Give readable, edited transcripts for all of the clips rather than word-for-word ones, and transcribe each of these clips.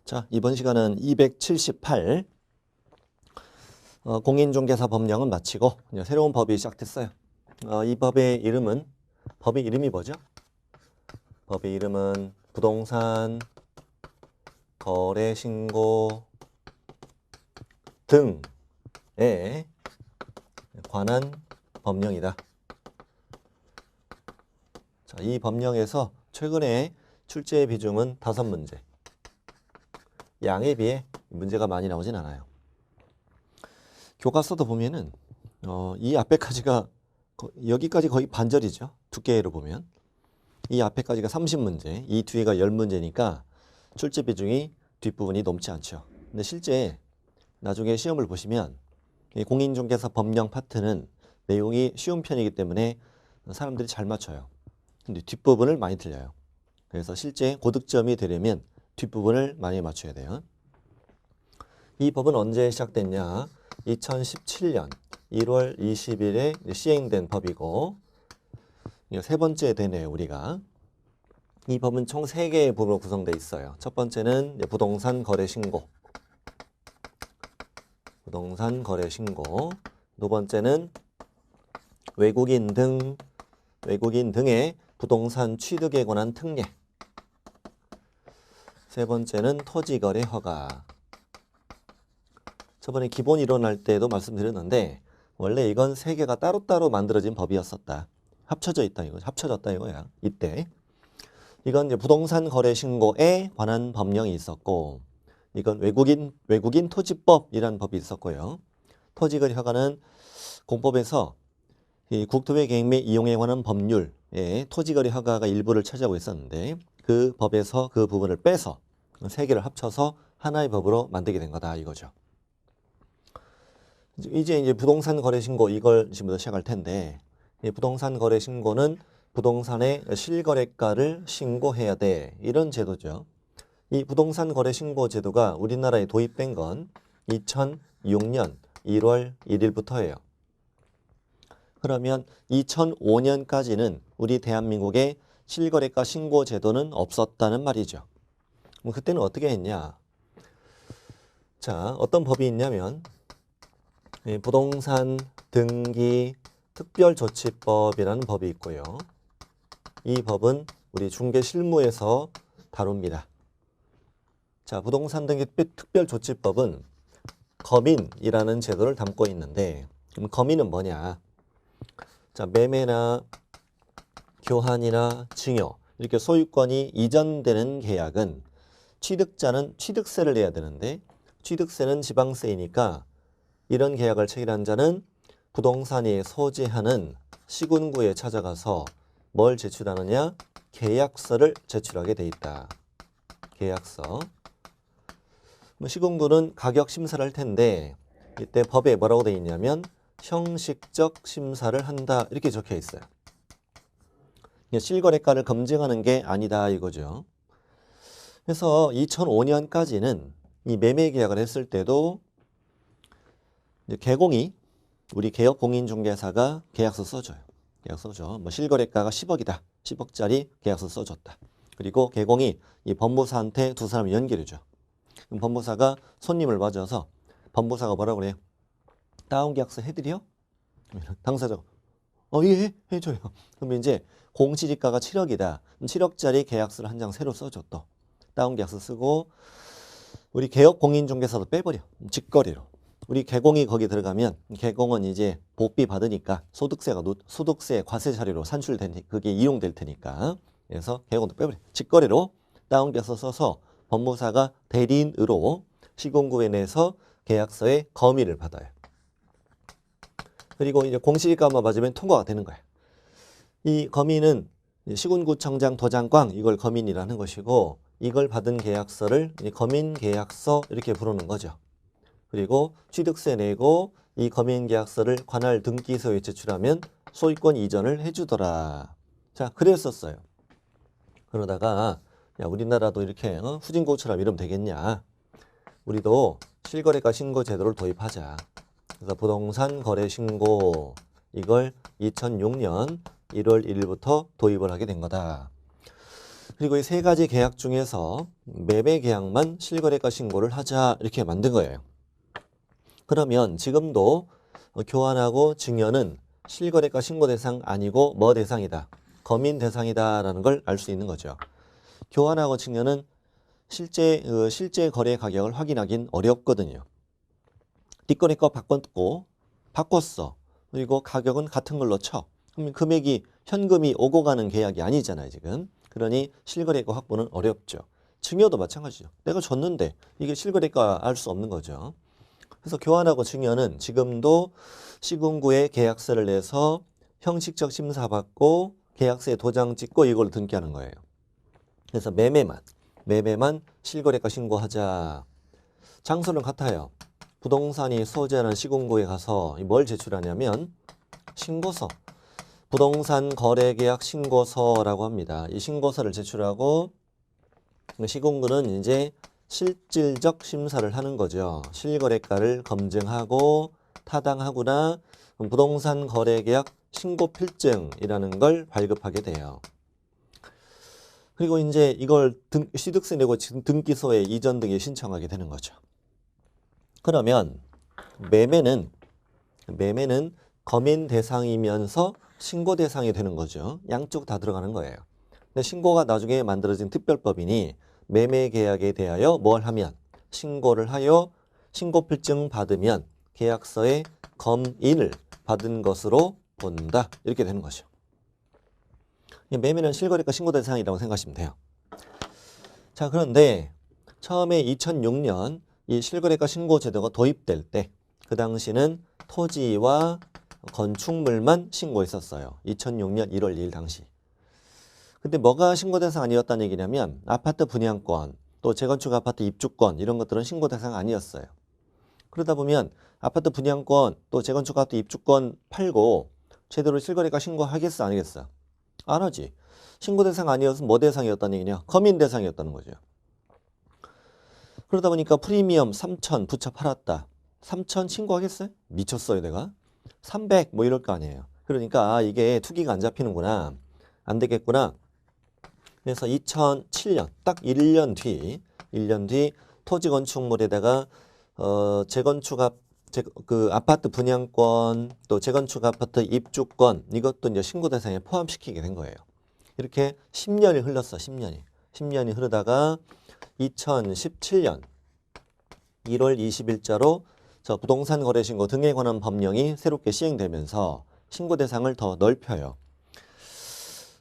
자, 이번 시간은 278 공인중개사 법령은 마치고 이제 새로운 법이 시작됐어요. 이 법의 이름이 뭐죠? 법의 이름은 부동산 거래신고 등에 관한 법령이다. 자, 이 법령에서 최근에 출제 비중은 5문제. 양에 비해 문제가 많이 나오진 않아요. 교과서도 보면은 이 앞에까지가 여기까지 거의 반절이죠. 두께로 보면 이 앞에까지가 30문제, 이 뒤에가 10문제니까 출제 비중이 뒷부분이 넘지 않죠. 근데 실제 나중에 시험을 보시면 이 공인중개사 법령 파트는 내용이 쉬운 편이기 때문에 사람들이 잘 맞춰요. 근데 뒷부분을 많이 틀려요. 그래서 실제 고득점이 되려면 뒷부분을 많이 맞춰야 돼요. 이 법은 언제 시작됐냐? 2017년 1월 20일에 시행된 법이고 세 번째 되네요, 우리가. 이 법은 총 3개의 부분으로 구성되어 있어요. 첫 번째는 부동산 거래 신고. 부동산 거래 신고. 두 번째는 외국인 등의 부동산 취득에 관한 특례. 세 번째는 토지거래 허가. 저번에 기본 이론 할 때도 말씀드렸는데 원래 이건 3개가 따로따로 만들어진 법이었었다. 합쳐졌다 이거야. 이때. 이건 이제 부동산 거래 신고에 관한 법령이 있었고, 이건 외국인 토지법이라는 법이 있었고요. 토지거래 허가는 공법에서 이 국토의 계획 및 이용에 관한 법률에 토지거래 허가가 일부를 차지하고 있었는데 그 법에서 그 부분을 빼서 3개를 합쳐서 하나의 법으로 만들게 된 거다 이거죠. 이제 부동산 거래 신고 이걸 지금부터 시작할 텐데, 이 부동산 거래 신고는 부동산의 실거래가를 신고해야 돼, 이런 제도죠. 이 부동산 거래 신고 제도가 우리나라에 도입된 건 2006년 1월 1일부터예요. 그러면 2005년까지는 우리 대한민국에 실거래가 신고 제도는 없었다는 말이죠. 그때는 어떻게 했냐? 자, 어떤 법이 있냐면 부동산 등기 특별조치법이라는 법이 있고요. 이 법은 우리 중개실무에서 다룹니다. 자, 부동산 등기 특별조치법은 거민이라는 제도를 담고 있는데, 그럼 거민은 뭐냐? 자, 매매나 교환이나 증여, 이렇게 소유권이 이전되는 계약은 취득자는 취득세를 내야 되는데 취득세는 지방세이니까 이런 계약을 체결한 자는 부동산이 소재하는 시군구에 찾아가서 뭘 제출하느냐? 계약서를 제출하게 돼 있다. 계약서. 시군구는 가격 심사를 할 텐데 이때 법에 뭐라고 돼 있냐면 형식적 심사를 한다, 이렇게 적혀 있어요. 실거래가를 검증하는 게 아니다 이거죠. 그래서 2005년까지는 이 매매 계약을 했을 때도 개공이 우리 개업 공인중개사가 계약서 써줘요. 계약서 줘. 뭐 실거래가가 10억이다. 10억짜리 계약서 써줬다. 그리고 개공이 이 법무사한테 두 사람을 연결해줘. 그럼 법무사가 손님을 맞아서 법무사가 뭐라고 그래요? 다운 계약서 해드려? 당사자가 예, 해줘요. 그러면 이제 공시지가가 7억이다. 7억짜리 계약서를 한 장 새로 써줘. 또 다운 계약서 쓰고 우리 개업 공인중개사도 빼버려. 직거래로. 우리 개공이 거기 들어가면 개공은 이제 복비 받으니까 소득세 과세 자료로 그게 이용될 테니까. 그래서 개공도 빼버려. 직거래로 다운 계약서 써서 법무사가 대리인으로 시군구에 내서 계약서의 검의를 받아요. 그리고 이제 공시지가만 맞으면 통과가 되는 거야. 이 검의는 시군구청장 도장꽝, 이걸 검인이라는 것이고, 이걸 받은 계약서를 검인계약서 이렇게 부르는 거죠. 그리고 취득세 내고 이 검인계약서를 관할 등기소에 제출하면 소유권 이전을 해주더라. 자, 그랬었어요. 그러다가 야, 우리나라도 이렇게 후진국처럼 이러면 되겠냐? 우리도 실거래가 신고 제도를 도입하자. 그래서 부동산 거래 신고 이걸 2006년 1월 1일부터 도입을 하게 된 거다. 그리고 이 세 가지 계약 중에서 매매 계약만 실거래가 신고를 하자 이렇게 만든 거예요. 그러면 지금도 교환하고 증여는 실거래가 신고 대상 아니고 뭐 대상이다? 거민 대상이다라는 걸 알 수 있는 거죠. 교환하고 증여는 실제 거래 가격을 확인하긴 어렵거든요. 뒷거래 거 바꿨어. 그리고 가격은 같은 걸로 쳐. 그럼 금액이 현금이 오고 가는 계약이 아니잖아요, 지금. 그러니 실거래가 확보는 어렵죠. 증여도 마찬가지죠. 내가 줬는데 이게 실거래가 알 수 없는 거죠. 그래서 교환하고 증여는 지금도 시군구에 계약서를 내서 형식적 심사 받고 계약서에 도장 찍고 이걸 등기하는 거예요. 그래서 매매만 실거래가 신고하자. 장소는 같아요. 부동산이 소재하는 시군구에 가서 뭘 제출하냐면 신고서, 부동산 거래계약 신고서라고 합니다. 이 신고서를 제출하고 시군구는 이제 실질적 심사를 하는 거죠. 실거래가를 검증하고 타당하구나 부동산 거래계약 신고필증이라는 걸 발급하게 돼요. 그리고 이제 이걸 취득세 내고 등기소에 이전 등에 신청하게 되는 거죠. 그러면 매매는 거민 대상이면서 신고 대상이 되는 거죠. 양쪽 다 들어가는 거예요. 근데 신고가 나중에 만들어진 특별법이니 매매 계약에 대하여 뭘 하면 신고를 하여 신고필증 받으면 계약서에 검인을 받은 것으로 본다. 이렇게 되는 거죠. 매매는 실거래가 신고 대상이라고 생각하시면 돼요. 자, 그런데 처음에 2006년 이 실거래가 신고 제도가 도입될 때 그 당시는 토지와 건축물만 신고했었어요. 2006년 1월 2일 당시. 근데 뭐가 신고 대상 아니었다는 얘기냐면 아파트 분양권, 또 재건축 아파트 입주권 이런 것들은 신고 대상 아니었어요. 그러다 보면 아파트 분양권, 또 재건축 아파트 입주권 팔고 제대로 실거래가 신고하겠어, 안 하겠어? 안 하지. 신고 대상 아니었으면 뭐 대상이었다는 얘기냐? 거민 대상이었다는 거죠. 그러다 보니까 프리미엄 3,000 붙여 팔았다. 3,000 신고하겠어요? 미쳤어요, 내가. 300 뭐 이럴 거 아니에요. 그러니까 이게 투기가 안 잡히는구나. 안 되겠구나. 그래서 2007년 딱 1년 뒤 토지 건축물에다가 그 아파트 분양권 또 재건축 아파트 입주권 이것도 이제 신고 대상에 포함시키게 된 거예요. 이렇게 10년이 흘렀어. 10년이 흐르다가 2017년 1월 20일자로 저 부동산 거래 신고 등에 관한 법령이 새롭게 시행되면서 신고 대상을 더 넓혀요.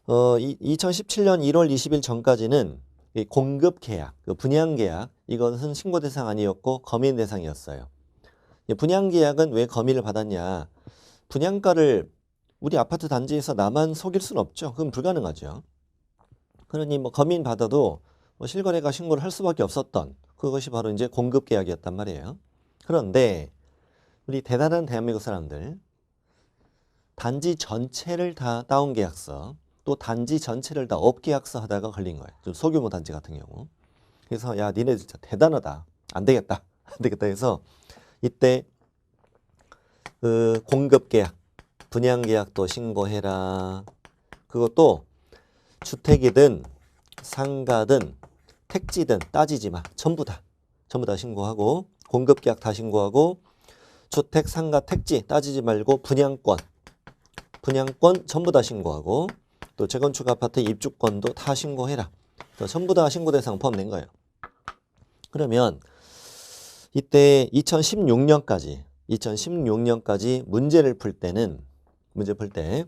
2017년 1월 20일 전까지는 공급 계약, 분양 계약 이것은 신고 대상 아니었고 거민 대상이었어요. 분양 계약은 왜 거민을 받았냐? 분양가를 우리 아파트 단지에서 나만 속일 수는 없죠. 그건 불가능하죠. 그러니 뭐 거민 받아도 뭐 실거래가 신고를 할 수밖에 없었던 그것이 바로 이제 공급 계약이었단 말이에요. 그런데 우리 대단한 대한민국 사람들 단지 전체를 다 다운 계약서 또 단지 전체를 다 업 계약서 하다가 걸린 거예요. 좀 소규모 단지 같은 경우. 그래서 야 니네 진짜 대단하다. 안 되겠다 해서 이때 그 공급 계약, 분양 계약도 신고해라. 그것도 주택이든 상가든 택지든 따지지 마. 전부 다 신고하고 공급 계약 다 신고하고 주택, 상가, 택지 따지지 말고 분양권 전부 다 신고하고 또 재건축 아파트 입주권도 다 신고해라. 전부 다 신고 대상 포함된 거예요. 그러면 이때 2016년까지 문제를 풀 때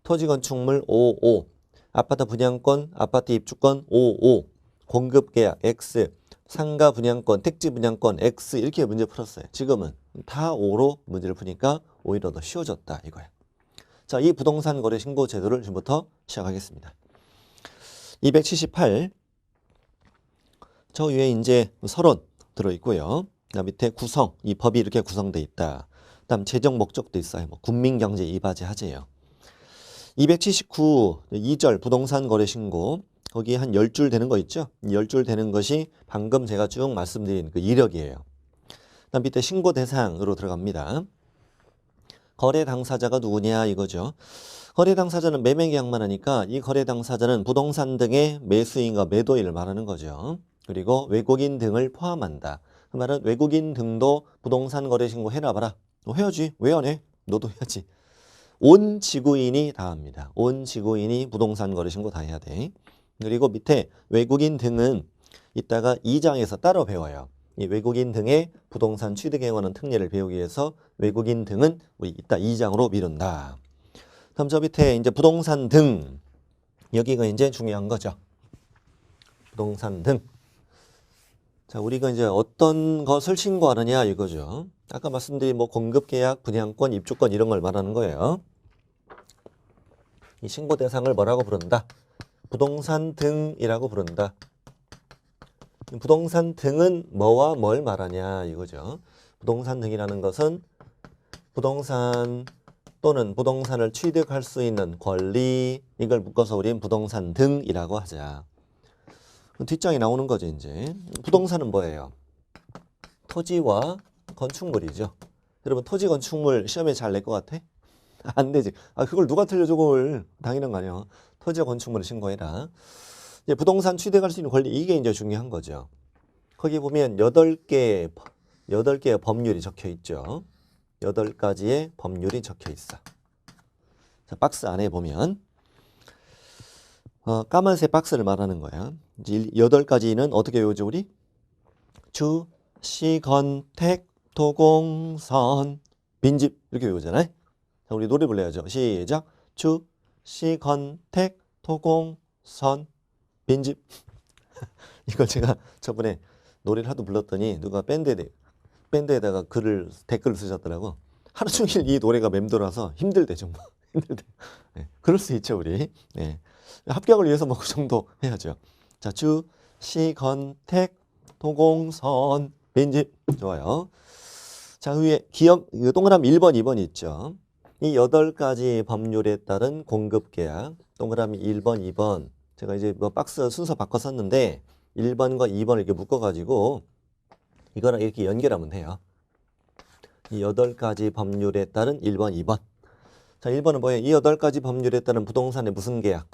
토지 건축물 55, 아파트 분양권, 아파트 입주권 55, 공급 계약 X, 상가 분양권, 택지 분양권 X 이렇게 문제 풀었어요. 지금은 다 5로 문제를 푸니까 오히려 더 쉬워졌다 이거야. 자, 이 부동산 거래 신고 제도를 지금부터 시작하겠습니다. 278 저 위에 이제 서론 들어있고요. 그 밑에 구성, 이 법이 이렇게 구성되어 있다. 그 다음 재정 목적도 있어요. 뭐 국민경제 이바지 하재요. 279 2절 부동산 거래 신고 거기에 한 10줄 되는 거 있죠? 10줄 되는 것이 방금 제가 쭉 말씀드린 그 이력이에요. 그 다음 밑에 신고 대상으로 들어갑니다. 거래 당사자가 누구냐 이거죠. 거래 당사자는 매매 계약만 하니까 이 거래 당사자는 부동산 등의 매수인과 매도인을 말하는 거죠. 그리고 외국인 등을 포함한다. 그 말은 외국인 등도 부동산 거래 신고 해놔봐라. 해야지. 왜 안 해? 너도 해야지. 온 지구인이 다 합니다. 온 지구인이 부동산 거래 신고 다 해야 돼. 그리고 밑에 외국인 등은 이따가 2장에서 따로 배워요. 이 외국인 등의 부동산 취득에 관한 특례를 배우기 위해서 외국인 등은 우리 이따 2장으로 미룬다. 다음 저 밑에 이제 부동산 등, 여기가 이제 중요한 거죠. 부동산 등. 자, 우리가 이제 어떤 것을 신고하느냐 이거죠. 아까 말씀드린 뭐 공급계약, 분양권, 입주권 이런 걸 말하는 거예요. 이 신고 대상을 뭐라고 부른다? 부동산 등이라고 부른다. 부동산 등은 뭐와 뭘 말하냐 이거죠. 부동산 등이라는 것은 부동산 또는 부동산을 취득할 수 있는 권리, 이걸 묶어서 우리는 부동산 등이라고 하자. 뒷장이 나오는 거죠, 이제. 부동산은 뭐예요? 토지와 건축물이죠. 여러분, 토지 건축물 시험에 잘 낼 것 같아? 안 되지. 그걸 누가 틀려줘, 그걸. 당연한 거 아니야. 토지와 건축물을 신고해라. 이제 부동산 취득할 수 있는 권리, 이게 이제 중요한 거죠. 거기 보면 8개의 법률이 적혀 있죠. 8가지의 법률이 적혀 있어. 자, 박스 안에 보면 까만색 박스를 말하는 거야. 이제 8가지는 어떻게 외우죠, 우리? 주, 시, 건, 택, 토공, 선, 빈집 이렇게 외우잖아요. 자, 우리 노래 불러야죠. 시작. 주, 시, 건, 택, 토공, 선, 빈집. 이걸 제가 저번에 노래를 하도 불렀더니 누가 밴드에다가 댓글을 쓰셨더라고. 하루 종일 이 노래가 맴돌아서 힘들대, 정말. 힘들대. 네, 그럴 수 있죠, 우리. 네. 합격을 위해서 뭐 그 정도 해야죠. 자, 주, 시, 건, 택, 토공선, 빈집. 좋아요. 자, 위에 기억, 동그라미 1번, 2번 있죠. 이 8가지 법률에 따른 공급계약, 동그라미 1번, 2번. 제가 이제 뭐 박스 순서 바꿔 썼는데 1번과 2번을 이렇게 묶어가지고 이거랑 이렇게 연결하면 돼요. 이 8가지 법률에 따른 1번, 2번. 자, 1번은 뭐예요? 이 8가지 법률에 따른 부동산의 무슨 계약?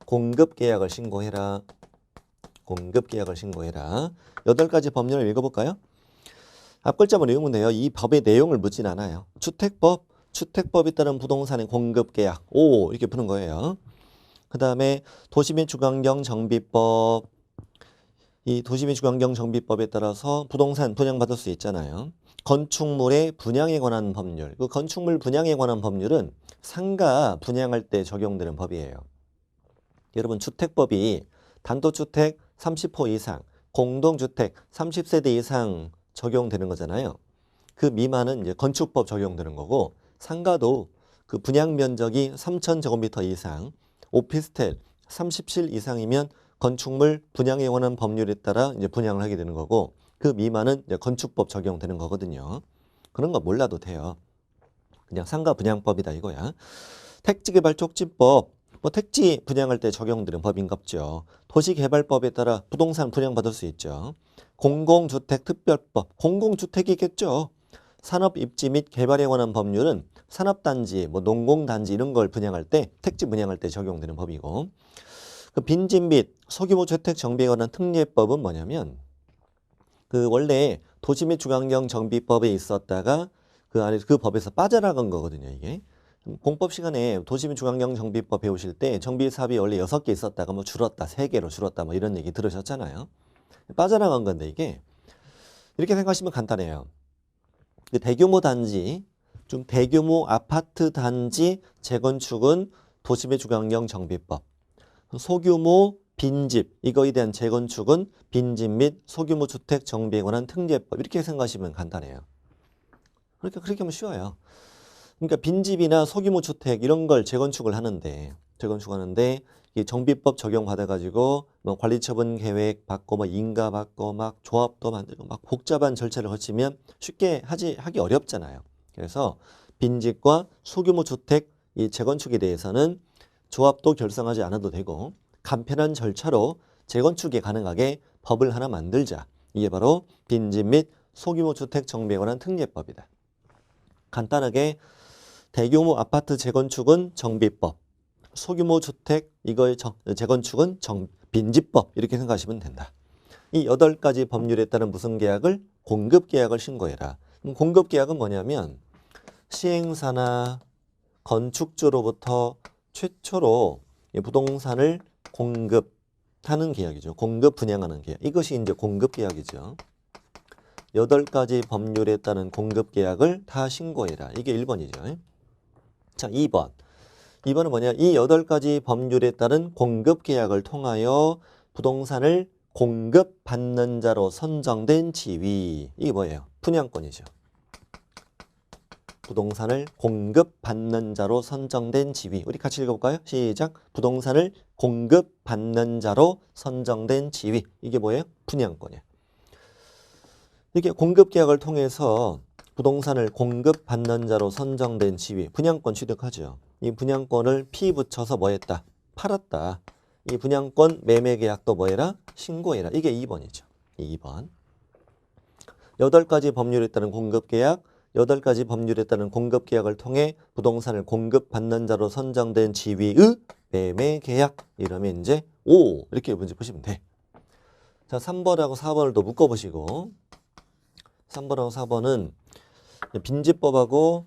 공급계약을 신고해라. 공급계약을 신고해라. 8가지 법률을 읽어볼까요? 앞글자만 외우면 돼요. 이 법의 내용을 묻진 않아요. 주택법에 따른 부동산의 공급계약. 오, 이렇게 푸는 거예요. 그 다음에 도시및 주거환경 정비법. 이 도시및 주거환경 정비법에 따라서 부동산 분양받을 수 있잖아요. 건축물의 분양에 관한 법률. 그 건축물 분양에 관한 법률은 상가 분양할 때 적용되는 법이에요. 여러분, 주택법이 단독주택 30호 이상, 공동주택 30세대 이상 적용되는 거잖아요. 그 미만은 이제 건축법 적용되는 거고, 상가도 그 분양 면적이 3,000제곱미터 이상, 오피스텔 30실 이상이면 건축물 분양에 관한 법률에 따라 이제 분양을 하게 되는 거고, 그 미만은 이제 건축법 적용되는 거거든요. 그런 거 몰라도 돼요. 그냥 상가 분양법이다 이거야. 택지개발촉진법, 뭐 택지 분양할 때 적용되는 법인갑죠. 도시개발법에 따라 부동산 분양받을 수 있죠. 공공주택특별법, 공공주택이겠죠. 산업입지 및 개발에 관한 법률은 산업단지, 뭐 농공단지 이런 걸 분양할 때, 택지 분양할 때 적용되는 법이고, 그 빈집 및 소규모 주택 정비에 관한 특례법은 뭐냐면, 그 원래 도시 및 주거환경 정비법에 있었다가 그 안에 그 법에서 빠져나간 거거든요, 이게. 공법 시간에 도시 및 주거환경 정비법 배우실 때 정비 사업이 원래 6개 있었다가 뭐 줄었다, 3개로 줄었다, 뭐 이런 얘기 들으셨잖아요. 빠져나간 건데 이게 이렇게 생각하시면 간단해요. 그 대규모 단지, 좀 대규모 아파트 단지 재건축은 도시 및 주거환경 정비법. 소규모 빈집, 이거에 대한 재건축은 빈집 및 소규모 주택 정비에 관한 특례법. 이렇게 생각하시면 간단해요. 그러니까 그렇게 하면 쉬워요. 그러니까 빈집이나 소규모 주택 이런 걸 재건축을 하는데 이 정비법 적용받아가지고 뭐 관리처분 계획 받고 뭐 인가 받고 막 조합도 만들고 막 복잡한 절차를 거치면 쉽게 하기 어렵잖아요. 그래서 빈집과 소규모 주택 이 재건축에 대해서는 조합도 결성하지 않아도 되고 간편한 절차로 재건축이 가능하게 법을 하나 만들자. 이게 바로 빈집 및 소규모 주택 정비에 관한 특례법이다. 간단하게 대규모 아파트 재건축은 정비법, 소규모 주택 이거의 재건축은 빈집법 이렇게 생각하시면 된다. 이 8가지 법률에 따른 무슨 계약을? 공급계약을 신고해라. 공급계약은 뭐냐면 시행사나 건축주로부터 최초로 부동산을 공급하는 계약이죠. 공급 분양하는 계약. 이것이 이제 공급계약이죠. 8가지 법률에 따른 공급계약을 다 신고해라. 이게 1번이죠. 자, 2번. 2번은 뭐냐? 이 8가지 법률에 따른 공급계약을 통하여 부동산을 공급받는 자로 선정된 지위. 이게 뭐예요? 분양권이죠. 부동산을 공급받는 자로 선정된 지위. 우리 같이 읽어볼까요? 시작. 부동산을 공급받는 자로 선정된 지위. 이게 뭐예요? 분양권이에요. 이게 공급계약을 통해서 부동산을 공급받는 자로 선정된 지위. 분양권 취득하죠. 이 분양권을 피 붙여서 뭐 했다? 팔았다. 이 분양권 매매계약도 뭐 해라? 신고해라. 이게 2번이죠. 2번. 8가지 법률에 따른 공급계약, 8가지 법률에 따른 공급계약을 통해 부동산을 공급받는 자로 선정된 지위의 매매계약. 이러면 이제 5 이렇게 문제 보시면 돼. 자, 3번하고 4번을 또 묶어보시고 3번하고 4번은 빈집법하고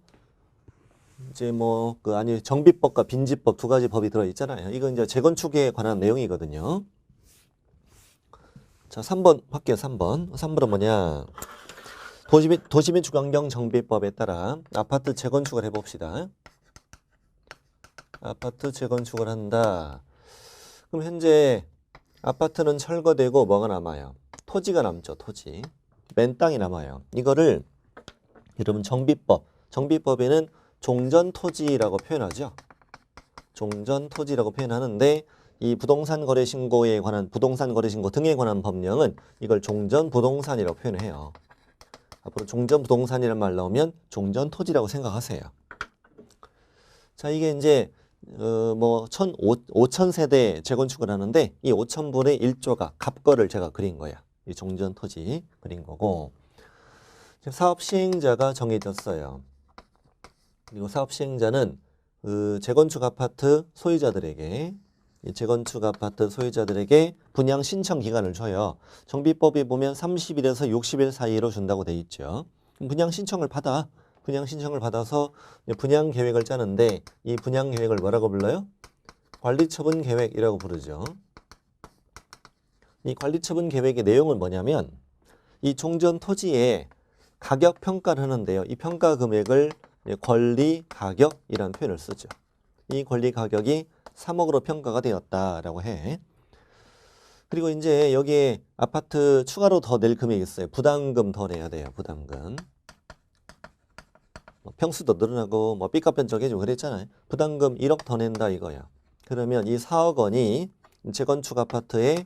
이제 뭐 정비법과 빈집법 2가지 법이 들어 있잖아요. 이건 이제 재건축에 관한 내용이거든요. 자, 3번 할게요. 3번. 3번은 뭐냐? 도시민 주거환경 정비법에 따라 아파트 재건축을 해봅시다. 아파트 재건축을 한다. 그럼 현재 아파트는 철거되고 뭐가 남아요? 토지가 남죠. 토지. 맨 땅이 남아요. 이거를 여러분 정비법에는 종전토지라고 표현하죠. 종전토지라고 표현하는데 이 부동산 거래 신고에 관한 부동산 거래 신고 등에 관한 법령은 이걸 종전부동산이라고 표현해요. 앞으로 종전부동산이라는 말 나오면 종전토지라고 생각하세요. 자, 이게 이제 5,000세대 재건축을 하는데 이 5,000분의 1조가 갑거를 제가 그린 거야. 이 종전토지 그린 거고 사업 시행자가 정해졌어요. 그리고 사업 시행자는 재건축 아파트 소유자들에게 분양 신청 기간을 줘요. 정비법에 보면 30일에서 60일 사이로 준다고 돼 있죠. 분양 신청을 받아서 분양 계획을 짜는데 이 분양 계획을 뭐라고 불러요? 관리처분 계획이라고 부르죠. 이 관리처분 계획의 내용은 뭐냐면 이 종전 토지에 가격 평가를 하는데요. 이 평가 금액을 권리 가격이라는 표현을 쓰죠. 이 권리 가격이 3억으로 평가가 되었다라고 해. 그리고 이제 여기에 아파트 추가로 더 낼 금액이 있어요. 부담금 더 내야 돼요. 부담금. 평수도 늘어나고 삐값 변적해지고 그랬잖아요. 부담금 1억 더 낸다 이거야. 그러면 이 4억 원이 재건축 아파트의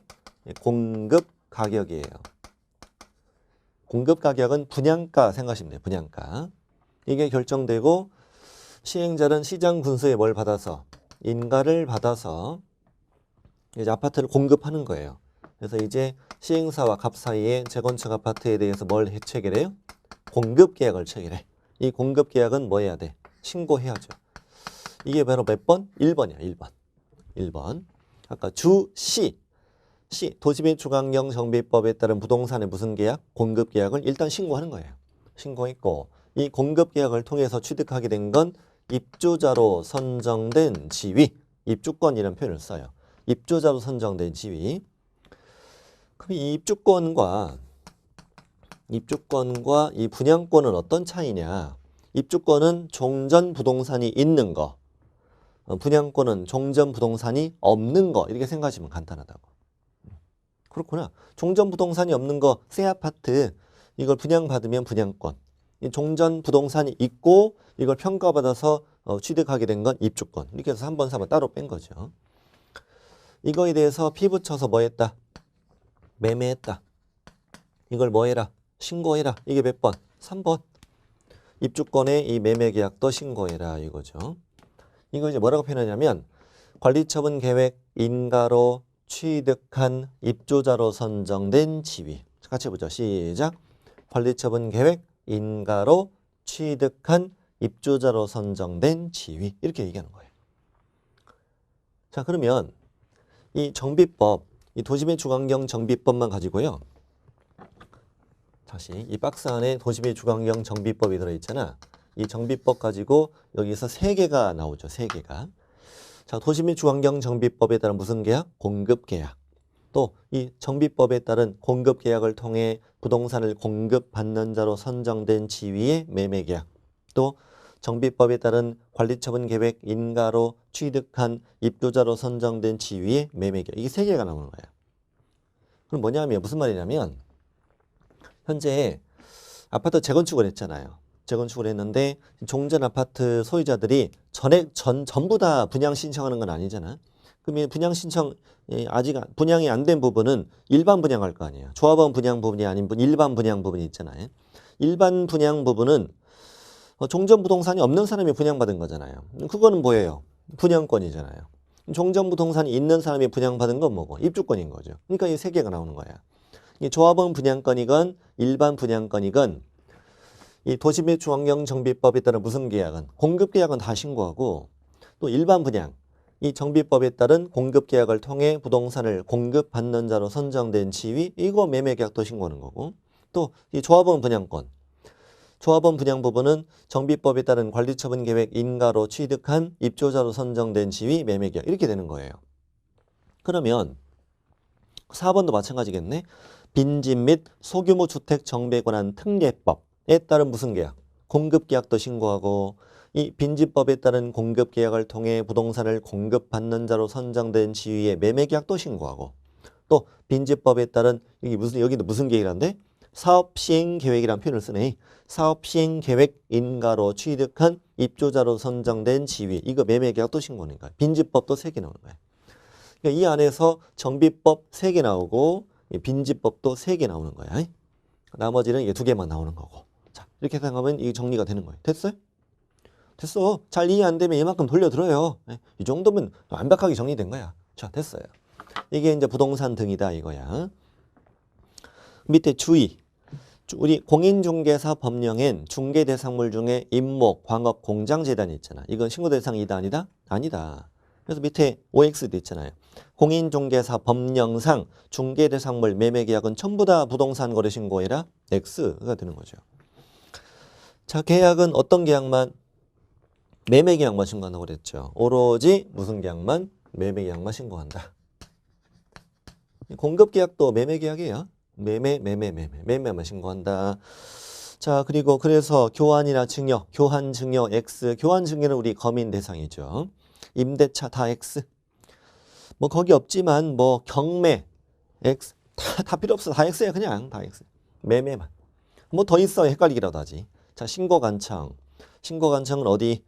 공급 가격이에요. 공급 가격은 분양가 생각하시면 돼요. 분양가. 이게 결정되고 시행자는 시장 군수에 뭘 받아서 인가를 받아서 이제 아파트를 공급하는 거예요. 그래서 이제 시행사와 갑 사이에 재건축 아파트에 대해서 뭘 체결해요? 공급 계약을 체결해. 이 공급 계약은 뭐 해야 돼? 신고해야죠. 이게 바로 몇 번? 1번이야. 1번. 아까 주 C 도시민 주거환경 정비법에 따른 부동산의 무슨 계약? 공급 계약을 일단 신고하는 거예요. 신고했고 이 공급 계약을 통해서 취득하게 된 건 입주자로 선정된 지위, 입주권이라는 표현을 써요. 입주자로 선정된 지위. 그럼 이 입주권과 이 분양권은 어떤 차이냐? 입주권은 종전 부동산이 있는 거, 분양권은 종전 부동산이 없는 거 이렇게 생각하시면 간단하다고. 그렇구나. 종전 부동산이 없는 거, 새 아파트 이걸 분양받으면 분양권. 이 종전 부동산이 있고 이걸 평가받아서 취득하게 된 건 입주권. 이렇게 해서 3번, 4번 따로 뺀 거죠. 이거에 대해서 피 붙여서 뭐 했다? 매매했다. 이걸 뭐 해라? 신고해라. 이게 몇 번? 3번. 입주권의 이 매매 계약도 신고해라 이거죠. 이거 이제 뭐라고 표현하냐면 관리처분 계획 인가로 취득한 입주자로 선정된 지위. 같이 해보죠. 시작. 관리처분 계획 인가로 취득한 입주자로 선정된 지위 이렇게 얘기하는 거예요. 자, 그러면 이 정비법, 이 도시매축환경 정비법만 가지고요. 다시 이 박스 안에 도시매축환경 정비법이 들어있잖아. 이 정비법 가지고 여기서 3개가 나오죠. 3개가. 자, 도시매축환경 정비법에 따른 무슨 계약? 공급계약. 또 이 정비법에 따른 공급계약을 통해 부동산을 공급받는 자로 선정된 지위의 매매계약. 또 정비법에 따른 관리처분계획 인가로 취득한 입주자로 선정된 지위의 매매계약. 이게 3개가 나오는 거예요. 그럼 뭐냐면 무슨 말이냐면 현재 아파트 재건축을 했잖아요. 재건축을 했는데 종전 아파트 소유자들이 전부 다 분양 신청하는 건 아니잖아. 그러면 분양 신청 아직 분양이 안 된 부분은 일반 분양할 거 아니에요. 조합원 분양 부분이 아닌 일반 분양 부분이 있잖아요. 일반 분양 부분은 종전 부동산이 없는 사람이 분양받은 거잖아요. 그거는 뭐예요? 분양권이잖아요. 종전 부동산이 있는 사람이 분양받은 건 뭐고? 입주권인 거죠. 그러니까 이 3개가 나오는 거야. 이 조합원 분양권이건 일반 분양권이건 이 도시매축환경정비법에 따른 무슨 계약은 공급계약은 다 신고하고 또 일반 분양 이 정비법에 따른 공급계약을 통해 부동산을 공급받는 자로 선정된 지위 이거 매매계약도 신고하는 거고 또 이 조합원 분양권 조합원 분양 부분은 정비법에 따른 관리처분계획 인가로 취득한 입주자로 선정된 지위 매매계약 이렇게 되는 거예요. 그러면 4번도 마찬가지겠네. 빈집 및 소규모 주택 정비에 관한 특례법에 따른 무슨 계약? 공급계약도 신고하고 이 빈집법에 따른 공급계약을 통해 부동산을 공급받는 자로 선정된 지위의 매매계약도 신고하고 또 빈집법에 따른 여기도 무슨 계획이란데? 사업시행계획이라는 표현을 쓰네. 사업시행계획 인가로 취득한 입주자로 선정된 지위 이거 매매계약도 신고하는 거야. 빈집법도 3개 나오는 거야. 그러니까 이 안에서 정비법 3개 나오고 빈집법도 3개 나오는 거야. 나머지는 이게 2개만 나오는 거고. 자, 이렇게 생각하면 이게 정리가 되는 거예요. 됐어요? 됐어. 잘 이해 안 되면 이만큼 돌려들어요. 이 정도면 완벽하게 정리된 거야. 자, 됐어요. 이게 이제 부동산 등이다 이거야. 밑에 주의. 우리 공인중개사 법령엔 중개대상물 중에 임목, 광업, 공장, 재단이 있잖아. 이건 신고대상이다 아니다? 아니다. 그래서 밑에 OX도 있잖아요. 공인중개사 법령상 중개대상물 매매계약은 전부 다 부동산 거래 신고해라. X가 되는 거죠. 자, 계약은 어떤 계약만? 매매계약만 신고한다고 그랬죠. 오로지 무슨 계약만? 매매계약만 신고한다. 공급계약도 매매계약이에요. 매매만 신고한다. 자, 그리고 그래서 교환이나 증여, 교환 증여 X, 교환 증여는 우리 검인 대상이죠. 임대차 다 X. 뭐 거기 없지만 뭐 경매 X 다 필요 없어. 다 X야 그냥 다 X. 매매만. 뭐 더 있어 헷갈리기라도 하지. 자, 신고관청. 신고관청은 어디?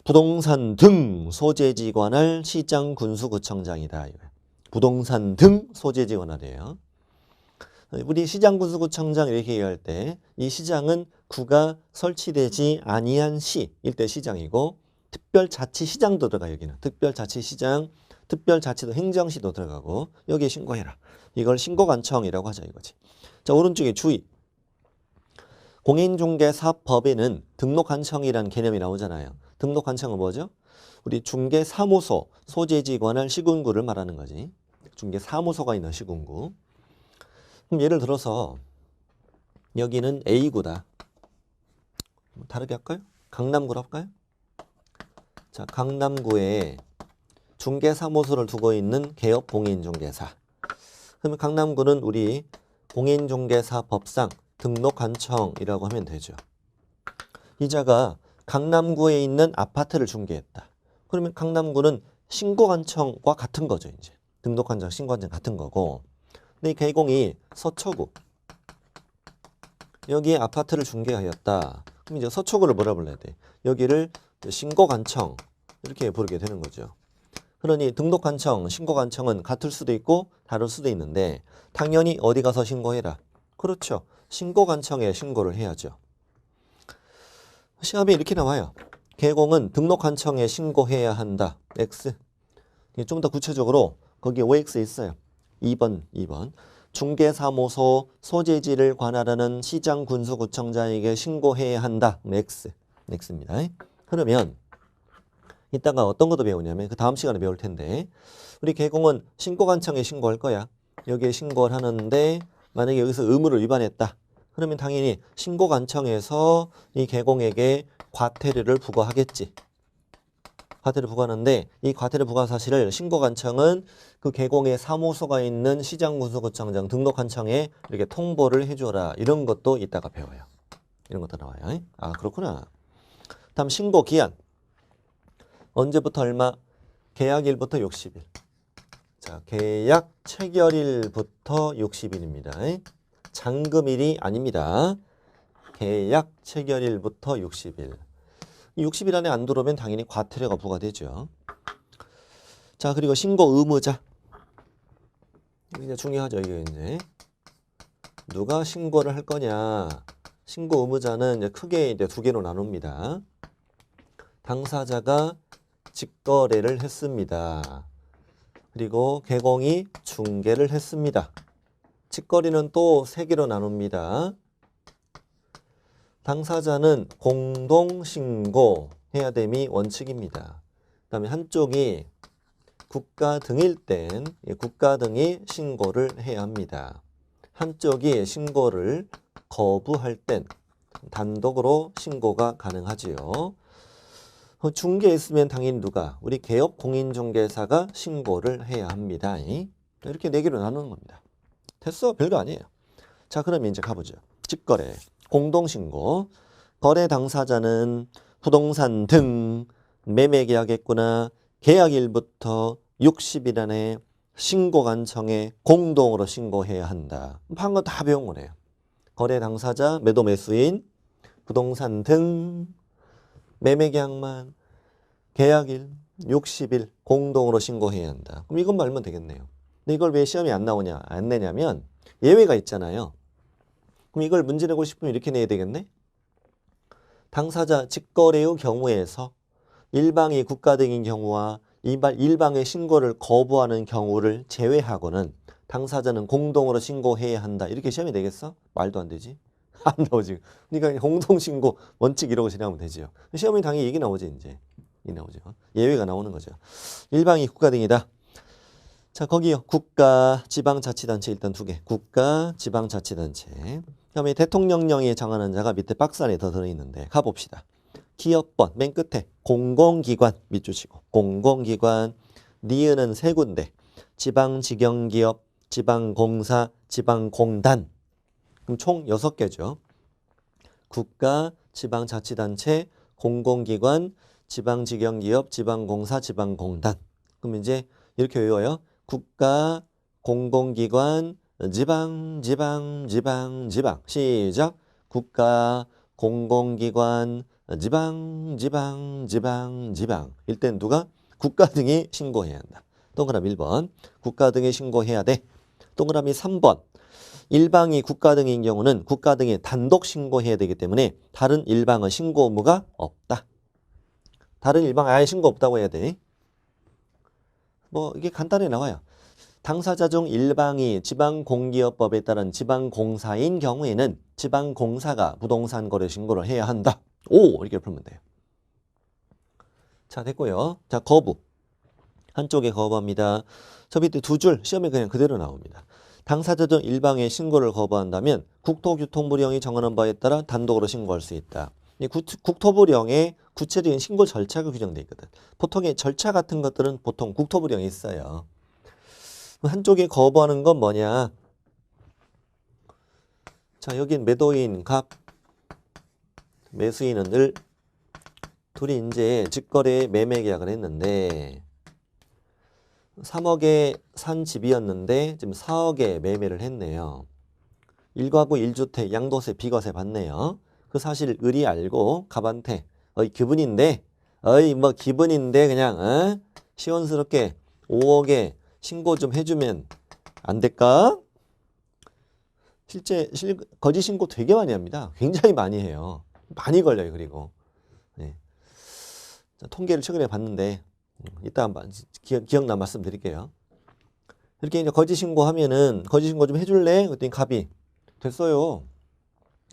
부동산 등 소재지 관할 시장 군수구청장이다. 부동산 등 소재지 관할이에요. 우리 시장군수구청장 이렇게 얘기할 때 이 시장은 구가 설치되지 아니한 시일 때 시장이고 특별자치시장도 들어가 여기는. 특별자치시장, 특별자치도 행정시도 들어가고 여기에 신고해라. 이걸 신고관청이라고 하자 이거지. 자, 오른쪽에 주의. 공인중개사법에는 등록관청이라는 개념이 나오잖아요. 등록관청은 뭐죠? 우리 중개사무소, 소재지 관할 시군구를 말하는 거지. 중개사무소가 있는 시군구. 그럼 예를 들어서 여기는 A구다. 다르게 할까요? 강남구로 할까요? 자, 강남구에 중개사무소를 두고 있는 개업 공인중개사. 그러면 강남구는 우리 공인중개사법상 등록관청이라고 하면 되죠. 이자가 강남구에 있는 아파트를 중개했다. 그러면 강남구는 신고관청과 같은 거죠. 이제 등록관청, 신고관청 같은 거고. 근데 이 개공이 서초구 여기에 아파트를 중개하였다. 그럼 이제 서초구를 뭐라 불러야 돼? 여기를 신고관청 이렇게 부르게 되는 거죠. 그러니 등록관청, 신고관청은 같을 수도 있고 다를 수도 있는데 당연히 어디 가서 신고해라. 그렇죠. 신고관청에 신고를 해야죠. 시험에 이렇게 나와요. 개공은 등록관청에 신고해야 한다. X. 좀 더 구체적으로 거기에 OX 있어요. 2번. 중개사무소 소재지를 관할하는 시장군수구청장에게 신고해야 한다. X. X입니다. 그러면 이따가 어떤 것도 배우냐면 그 다음 시간에 배울 텐데 우리 개공은 신고관청에 신고할 거야. 여기에 신고를 하는데 만약에 여기서 의무를 위반했다. 그러면 당연히 신고관청에서 이 개공에게 과태료를 부과하겠지. 과태료 부과하는데 이 과태료 부과 사실을 신고관청은 그 개공의 사무소가 있는 시장군수구청장 등록관청에 이렇게 통보를 해줘라. 이런 것도 이따가 배워요. 이런 것도 나와요. 아 그렇구나. 다음 신고 기한. 언제부터 얼마? 계약일부터 60일. 자, 계약 체결일부터 60일입니다. 잔금일이 아닙니다. 계약 체결일부터 60일. 60일 안에 안 들어오면 당연히 과태료가 부과되죠. 자, 그리고 신고 의무자. 이게 중요하죠, 이게 이제. 누가 신고를 할 거냐. 신고 의무자는 이제 크게 이제 두 개로 나눕니다. 당사자가 직거래를 했습니다. 그리고 개공이 중개를 했습니다. 직거래는 또 세 개로 나눕니다. 당사자는 공동신고해야 됨이 원칙입니다. 그 다음에 한쪽이 국가 등일 땐 국가 등이 신고를 해야 합니다. 한쪽이 신고를 거부할 땐 단독으로 신고가 가능하지요. 중개했으면 당연히 누가? 우리 개업 공인중개사가 신고를 해야 합니다. 이렇게 네 개로 나누는 겁니다. 됐어? 별거 아니에요. 자, 그럼 이제 가보죠. 직거래, 공동신고. 거래 당사자는 부동산 등 매매 계약했구나. 계약일부터 60일 안에 신고관청에 공동으로 신고해야 한다. 방금 다 배운 거네요. 거래 당사자, 매도 매수인, 부동산 등 매매 계약만 계약일 60일 공동으로 신고해야 한다. 그럼 이것만 알면 되겠네요. 근데 이걸 왜 시험에 안 내냐면 예외가 있잖아요. 그럼 이걸 문제 내고 싶으면 이렇게 내야 되겠네. 당사자 직거래의 경우에서 일방이 국가 등인 경우와 일방의 신고를 거부하는 경우를 제외하고는 당사자는 공동으로 신고해야 한다. 이렇게 시험이 되겠어? 말도 안 되지. 안 나오지. 그러니까 공동신고 원칙 이러고 진행하면 되죠. 시험에 당연히 얘기 나오지 이제. 이 나오죠. 예외가 나오는 거죠. 일방이 국가 등이다. 자, 거기요. 국가, 지방자치단체 일단 두 개. 국가, 지방자치단체. 그다음에 대통령령에 정하는 자가 밑에 박스 안에 더 들어있는데 가봅시다. 기업번 맨 끝에 공공기관 밑줄치고 공공기관 니은은 세 군데. 지방직영기업, 지방공사, 지방공단. 그럼 총 6개죠. 국가, 지방자치단체, 공공기관, 지방직영기업, 지방공사, 지방공단. 그럼 이제 이렇게 외워요. 국가, 공공기관, 지방. 시작. 국가, 공공기관, 지방. 일단 누가? 국가 등이 신고해야 한다. 동그라미 1번. 국가 등이 신고해야 돼. 동그라미 3번. 일방이 국가 등인 경우는 국가 등이 단독 신고해야 되기 때문에 다른 일방은 신고 의무가 없다. 다른 일방 아예 신고 없다고 해야 돼. 뭐 이게 간단히 나와요. 당사자 중 일방이 지방공기업법에 따른 지방공사인 경우에는 지방공사가 부동산 거래 신고를 해야 한다. 오, 이렇게 풀면 돼요. 자, 됐고요. 자, 거부. 한쪽에 거부합니다. 저 밑에 두 줄 시험에 그냥 그대로 나옵니다. 당사자 중 일방의 신고를 거부한다면 국토교통부령이 정하는 바에 따라 단독으로 신고할 수 있다. 이 국토부령에 구체적인 신고 절차가 규정되어 있거든. 보통의 절차 같은 것들은 보통 국토부령에 있어요. 한쪽에 거부하는 건 뭐냐? 자, 여긴 매도인 갑, 매수인은 을. 둘이 이제 직거래 매매 계약을 했는데 3억에 산 집이었는데 지금 4억에 매매를 했네요. 1가구 1주택 양도세 비과세 받네요. 그 사실 을이 알고 갑한테 기분인데 뭐 기분인데 그냥 시원스럽게 5억에 신고 좀 해주면 안 될까? 실제 거짓 신고 되게 많이 합니다. 굉장히 많이 해요. 많이 걸려요. 그리고 네. 자, 통계를 최근에 봤는데 이따 한번 기억나 말씀드릴게요. 이렇게 이제 거짓 신고하면은 거짓 신고 좀 해줄래? 그랬더니 갑이 됐어요.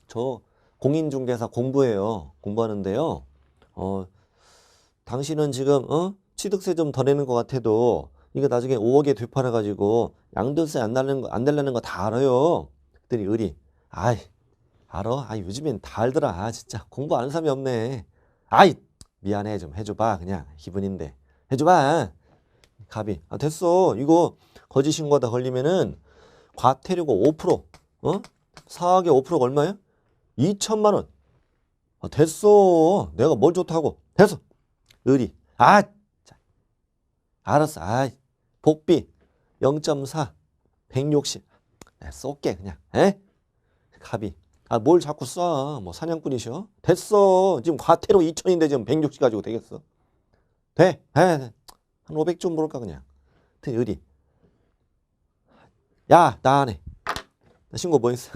저 공인중개사 공부해요. 공부하는데요. 당신은 지금 취득세 좀 더 내는 것 같아도 이거 나중에 5억에 되팔아가지고 양도세 안 내려는 거 다 알아요. 그랬더니 을이 아이 알아? 요즘엔 다 알더라. 진짜 공부 아는 사람이 없네. 미안해 좀 해줘봐. 그냥 기분인데 해줘봐. 갑이 됐어. 이거 거짓 신고하다 걸리면은 과태료고 5%. 4억에 5%가 얼마야? 2천만 원. 됐어. 내가 뭘 좋다고. 됐어. 을이 자, 알았어. 복비 0.4 160 쏠게 그냥. 갑이 뭘 자꾸 쏴. 뭐 사냥꾼이셔? 됐어. 지금 과태료 2천인데 지금 160 가지고 되겠어? 돼. 한 500 좀 물을까 그냥. 을이 야, 나 안 해. 나 신고 뭐 했어?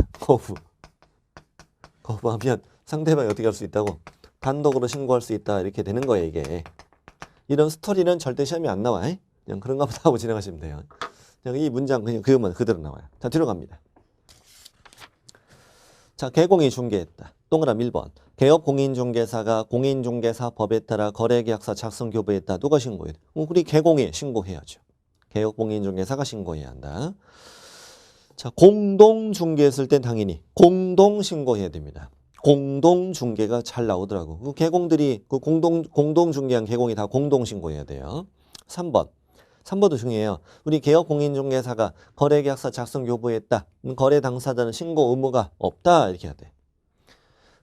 거부하면 상대방이 어떻게 할 수 있다고? 단독으로 신고할 수 있다. 이렇게 되는 거예요, 이게. 이런 스토리는 절대 시험이 안 나와. 그냥 그런가 보다 하고 지나가시면 돼요. 그냥 이 문장 그냥 그것만 그대로 나와요. 자, 뒤로 갑니다. 자, 개공이 중개했다. 동그라미 1번. 개업공인중개사가 공인중개사법에 따라 거래계약서 작성 교부했다. 누가 신고해? 우리 개공이 신고해야죠. 개업공인중개사가 신고해야 한다. 자, 공동중개했을 땐 당연히 공동신고해야 됩니다. 공동중개가 잘 나오더라고. 그 개공들이 그 공동중개한 개공이 다 공동신고해야 돼요. 3번도 중요해요. 우리 개업공인중개사가 거래계약서 작성 교부했다. 거래 당사자는 신고 의무가 없다. 이렇게 해야 돼.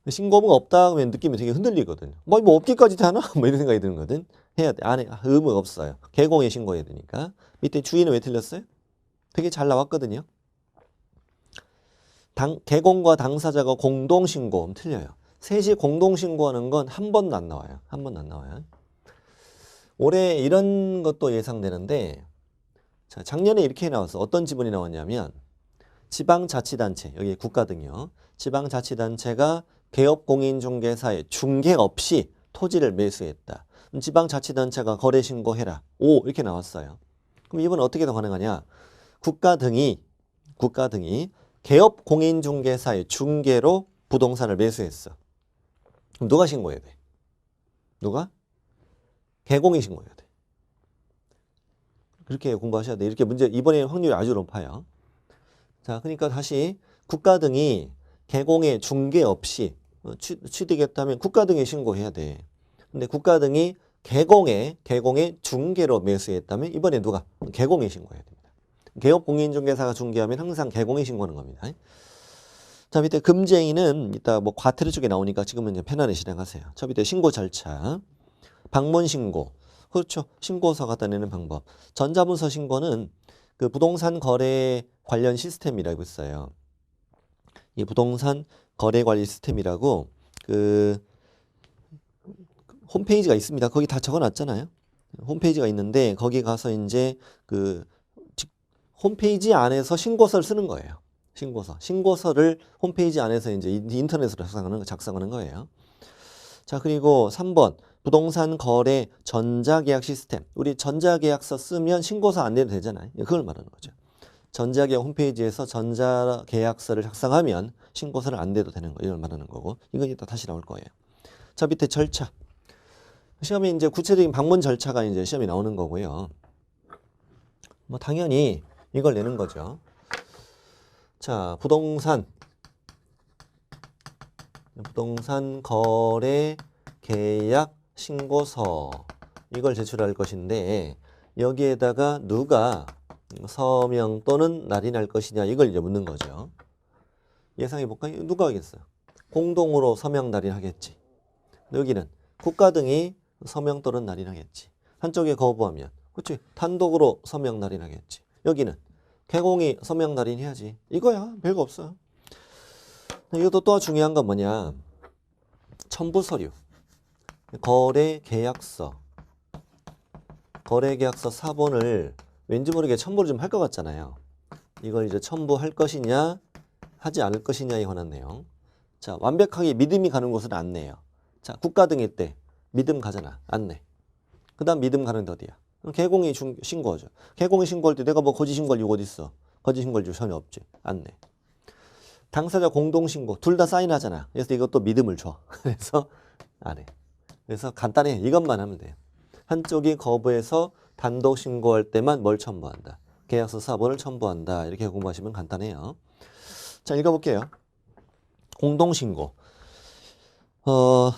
신고 의무가 없다 하면 느낌이 되게 흔들리거든요. 뭐 없기까지 되나? 뭐 이런 생각이 드는거든. 해야 돼. 안에 의무가 없어요. 개공에 신고해야 되니까. 밑에 주의는 왜 틀렸어요? 되게 잘 나왔거든요. 개공과 당사자가 공동신고 틀려요. 셋이 공동신고하는 건 한 번도 안 나와요. 한 번도 안 나와요. 올해 이런 것도 예상되는데 자, 작년에 이렇게 나왔어. 어떤 지분이 나왔냐면 지방자치단체, 여기 국가 등이요. 지방자치단체가 개업공인중개사에 중개 없이 토지를 매수했다. 지방자치단체가 거래신고해라. 오 이렇게 나왔어요. 그럼 이번 어떻게 더 가능하냐. 국가 등이 개업공인중개사의 중개로 부동산을 매수했어. 그럼 누가 신고해야 돼? 누가? 개공이 신고해야 돼. 그렇게 공부하셔야 돼. 이렇게 문제 이번에 확률이 아주 높아요. 자, 그러니까 다시 국가 등이 개공의 중개 없이 취득했다면 국가 등이 신고해야 돼. 근데 국가 등이 개공의 중개로 매수했다면 이번에 누가? 개공이 신고해야 됩니다. 개업공인중개사가 중개하면 항상 개공이 신고하는 겁니다. 자, 밑에 금쟁이는 이따 뭐 과태료 쪽에 나오니까 지금은 이제 편안히 실행하세요. 저 밑에 신고 절차. 방문 신고. 그렇죠. 신고서 갖다 내는 방법. 전자문서 신고는 그 부동산 거래 관련 시스템이라고 있어요. 이 부동산 거래 관리 시스템이라고 그 홈페이지가 있습니다. 거기 다 적어놨잖아요. 홈페이지가 있는데 거기 가서 이제 그 홈페이지 안에서 신고서를 쓰는 거예요. 신고서를 홈페이지 안에서 이제 인터넷으로 작성하는 거예요. 자, 그리고 3번. 부동산 거래 전자계약 시스템. 우리 전자계약서 쓰면 신고서 안 내도 되잖아요. 그걸 말하는 거죠. 전자계약 홈페이지에서 전자계약서를 작성하면 신고서를 안 내도 되는 거. 이걸 말하는 거고. 이건 이따 다시 나올 거예요. 자, 밑에 절차. 시험에 이제 구체적인 방문 절차가 이제 시험에 나오는 거고요. 뭐 당연히 이걸 내는 거죠. 자, 부동산 거래 계약 신고서 이걸 제출할 것인데 여기에다가 누가 서명 또는 날인할 것이냐 이걸 이제 묻는 거죠. 예상해 볼까요? 누가 하겠어요? 공동으로 서명 날인하겠지. 여기는 국가 등이 서명 또는 날인하겠지. 한쪽에 거부하면 그렇지 단독으로 서명 날인하겠지. 여기는 개공이 서명 날인해야지. 이거야. 별거 없어. 이것도 또 중요한 건 뭐냐. 첨부 서류. 거래계약서 사본을 왠지 모르게 첨부를 좀 할 것 같잖아요. 이걸 이제 첨부할 것이냐 하지 않을 것이냐에 관한 내용. 자, 완벽하게 믿음이 가는 곳은 안 내요. 자, 국가 등일 때 믿음 가잖아. 안 내. 그 다음 믿음 가는 데 어디야? 개공이 신고하죠. 개공이 신고할 때 내가 뭐 거짓 신고할 이유 어디 있어? 거짓 신고할 이유 전혀 없지. 안 내. 당사자 공동신고 둘 다 사인하잖아. 그래서 이것도 믿음을 줘. 그래서 안 해. 그래서 간단해. 이것만 하면 돼요. 한쪽이 거부해서 단독 신고할 때만 뭘 첨부한다. 계약서 사본을 첨부한다. 이렇게 공부하시면 간단해요. 자, 읽어볼게요. 공동신고.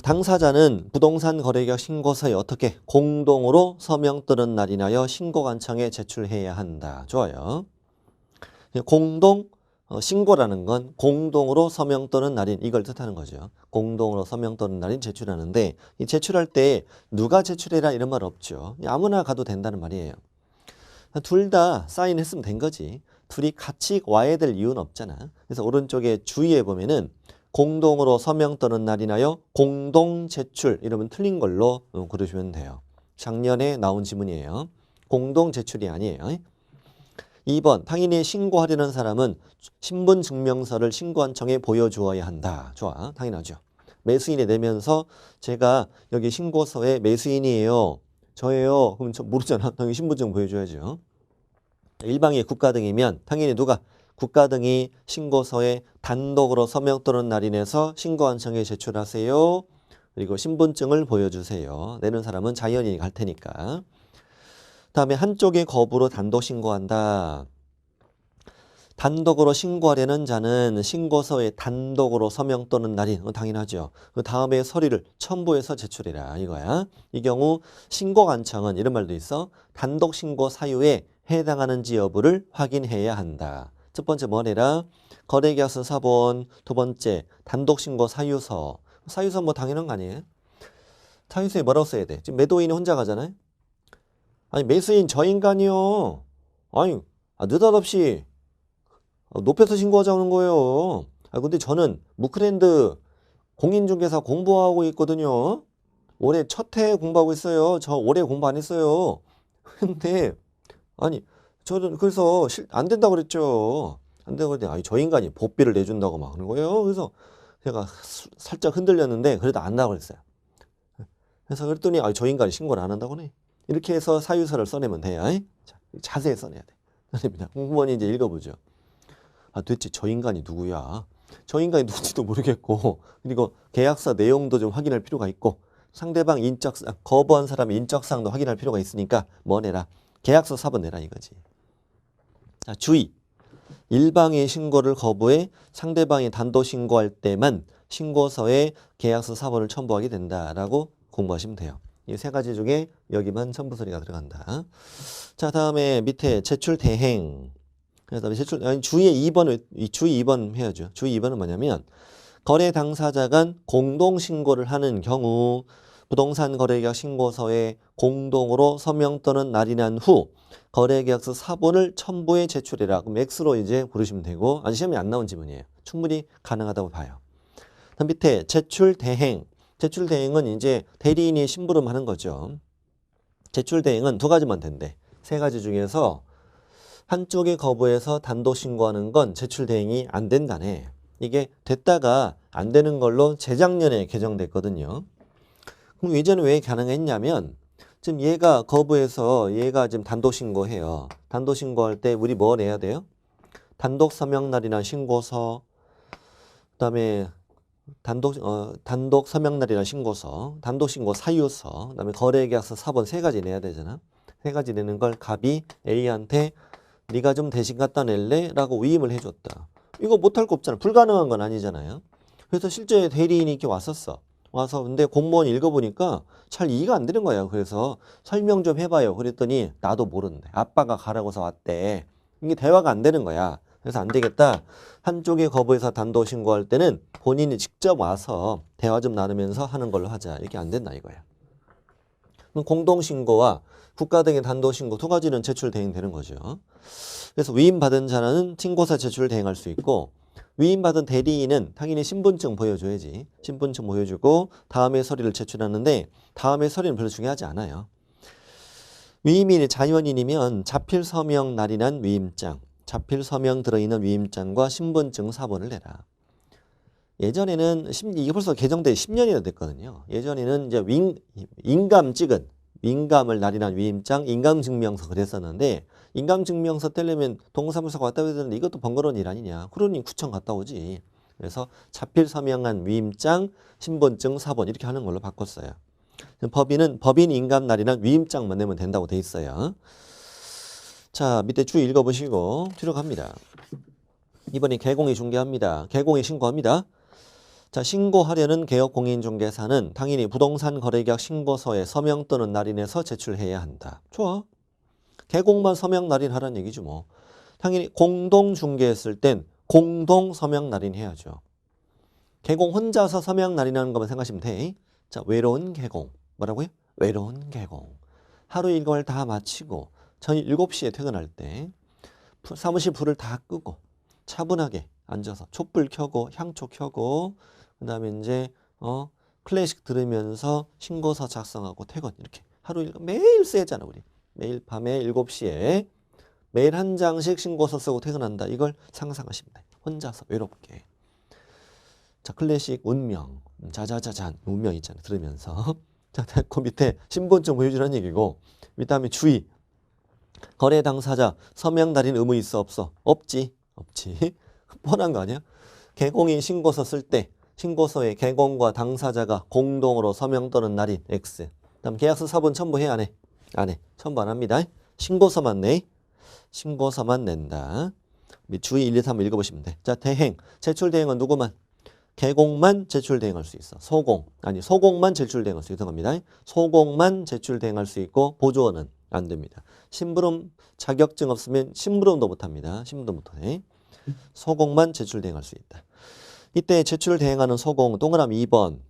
당사자는 부동산 거래계약 신고서에 어떻게 공동으로 서명 뜨는 날이나여 신고관청에 제출해야 한다. 좋아요. 공동 신고라는 건 공동으로 서명 또는 날인 이걸 뜻하는 거죠. 공동으로 서명 또는 날인 제출하는데 이 제출할 때 누가 제출해라 이런 말 없죠. 아무나 가도 된다는 말이에요. 둘 다 사인했으면 된 거지. 둘이 같이 와야 될 이유는 없잖아. 그래서 오른쪽에 주의해 보면은 공동으로 서명 또는 날이나요 공동 제출 이러면 틀린 걸로 고르시면 돼요. 작년에 나온 지문이에요. 공동 제출이 아니에요. 2번 당연히 신고하려는 사람은 신분증명서를 신고한청에 보여주어야 한다. 좋아. 당연하죠. 매수인이 내면서 제가 여기 신고서에 매수인이에요. 저예요. 그럼 저 모르잖아. 당연히 신분증 보여줘야죠. 일방이 국가 등이면 당연히 누가? 국가 등이 신고서에 단독으로 서명 또는 날인해서 신고한청에 제출하세요. 그리고 신분증을 보여주세요. 내는 사람은 자연인이 갈 테니까. 다음에 한쪽의 거부로 단독 신고한다. 단독으로 신고하려는 자는 신고서에 단독으로 서명 또는 날인 당연하죠. 그 다음에 서류를 첨부해서 제출해라 이거야. 이 경우 신고관청은 이런 말도 있어. 단독 신고 사유에 해당하는지 여부를 확인해야 한다. 첫 번째 뭐래라? 거래계약서 사본. 두 번째 단독 신고 사유서. 사유서 뭐 당연한 거 아니에요? 사유서에 뭐라고 써야 돼? 지금 매도인이 혼자 가잖아요. 아니 매수인 저 인간이요. 아니 느닷없이 높여서 신고하자는 거예요. 근데 저는 무크랜드 공인중개사 공부하고 있거든요. 올해 첫 해 공부하고 있어요. 저 올해 공부 안 했어요. 근데 아니 저는 그래서 안 된다고 그랬죠. 안 된다고 그랬더니 아니 저 인간이 복비를 내준다고 막 그런 거예요. 그래서 제가 살짝 흔들렸는데 그래도 안 나고 그랬어요. 그래서 그랬더니 아니 저 인간이 신고를 안 한다고 해. 이렇게 해서 사유서를 써내면 돼요. 자, 자세히 써내야 돼. 선생님이다. 공무원이 이제 읽어보죠. 도대체 저 인간이 누구야? 저 인간이 누군지도 모르겠고 그리고 계약서 내용도 좀 확인할 필요가 있고 상대방 인적상, 거부한 사람의 인적사항도 확인할 필요가 있으니까 뭐 내라? 계약서 사본 내라 이거지. 자, 주의. 일방의 신고를 거부해 상대방이 단독 신고할 때만 신고서에 계약서 사본을 첨부하게 된다라고 공부하시면 돼요. 이 세 가지 중에 여기만 첨부 소리가 들어간다. 자, 다음에 밑에 제출 대행. 그다음에 주의 2번 해야죠. 주의 2번은 뭐냐면 거래 당사자 간 공동 신고를 하는 경우 부동산 거래계약 신고서에 공동으로 서명 또는 날인한 후 거래계약서 사본을 첨부해 제출해라. 그럼 X로 이제 고르시면 되고 아직 시험에 안 나온 지문이에요. 충분히 가능하다고 봐요. 다음 밑에 제출 대행. 제출 대행은 이제 대리인이 심부름하는 거죠. 제출 대행은 두 가지만 된대. 세 가지 중에서 한쪽이 거부해서 단독 신고하는 건 제출 대행이 안 된다네. 이게 됐다가 안 되는 걸로 재작년에 개정됐거든요. 그럼 예전에 왜 가능했냐면 지금 얘가 거부해서 얘가 지금 단독 신고해요. 단독 신고할 때 우리 뭐 내야 돼요? 단독 서명 날이나 신고서, 그다음에 단독 서명 날이나 신고서, 단독 신고 사유서, 그다음에 거래계약서 사본 세 가지 내야 되잖아. 세 가지 내는 걸 갑이 A한테 네가 좀 대신 갖다 낼래? 라고 위임을 해줬다. 이거 못할 거 없잖아. 불가능한 건 아니잖아요. 그래서 실제 대리인이 이렇게 왔었어. 와서 근데 공무원이 읽어보니까 잘 이해가 안 되는 거예요. 그래서 설명 좀 해봐요. 그랬더니 나도 모르는데 아빠가 가라고서 왔대. 이게 대화가 안 되는 거야. 그래서 안 되겠다. 한쪽이 거부해서 단독 신고할 때는 본인이 직접 와서 대화 좀 나누면서 하는 걸로 하자. 이렇게 안 된다 이거야. 그럼 공동신고와 국가 등의 단독 신고 두 가지는 제출 대행되는 거죠. 그래서 위임받은 자는 신고서 제출 대행할 수 있고 위임받은 대리인은 당연히 신분증 보여줘야지. 신분증 보여주고 다음에 서류를 제출하는데 다음에 서류는 별로 중요하지 않아요. 위임인이 자연인이면 자필 서명 날인한 위임장, 자필 서명 들어있는 위임장과 신분증 사본을 내라. 예전에는 이게 벌써 개정돼 10년이나 됐거든요. 예전에는 이제 인감 찍은 인감을 날인한 위임장, 인감증명서 그랬었는데 인감증명서 떼려면 동사무소 갔다 오야 되는데 이것도 번거로운 일 아니냐. 그러니 구청 갔다 오지. 그래서 자필 서명한 위임장, 신분증, 사본 이렇게 하는 걸로 바꿨어요. 법인은 법인 인감 날이란 위임장만 내면 된다고 돼 있어요. 자, 밑에 주 읽어보시고 뒤로 갑니다. 이번에 개공이 중개합니다. 개공이 신고합니다. 자, 신고하려는 개업공인중개사는 당연히 부동산 거래계약 신고서에 서명 또는 날인해서 제출해야 한다. 좋아. 개공만 서명 날인하라는 얘기죠 뭐. 당연히 공동 중개했을 땐 공동 서명 날인해야죠. 개공 혼자서 서명 날인하는 것만 생각하시면 돼. 자, 외로운 개공. 뭐라고요? 외로운 개공. 하루 일과를 다 마치고 저녁 7시에 퇴근할 때 사무실 불을 다 끄고 차분하게 앉아서 촛불 켜고 향초 켜고 그다음에 이제 클래식 들으면서 신고서 작성하고 퇴근 이렇게 하루 일과 매일 써야잖아 우리. 매일 밤에 7시에 매일 한 장씩 신고서 쓰고 퇴근한다. 이걸 상상하시면 돼. 혼자서 외롭게. 자, 클래식 운명, 자자자잔 운명 있잖아요. 들으면서. 자, 그 밑에 신분증 보여주라는 얘기고 그다음에 주의. 거래 당사자 서명 날인 의무 있어 없어? 없지. 뻔한 거 아니야? 개공이 신고서 쓸 때 신고서에 개공과 당사자가 공동으로 서명 또는 날인 X. 그다음 계약서 사본 첨부해 안 해? 안 해. 첨부 안 합니다. 신고서만 내. 신고서만 낸다. 주의 1, 2, 3 읽어보시면 돼. 자, 대행. 제출 대행은 누구만? 개공만 제출 대행할 수 있어. 소공만 제출 대행할 수 있는 겁니다. 소공만 제출 대행할 수 있고 보조원은 안 됩니다. 심부름 자격증 없으면 심부름도 못 합니다. 심부름 못 해. 소공만 제출 대행할 수 있다. 이때 제출 대행하는 소공 동그라미 2번.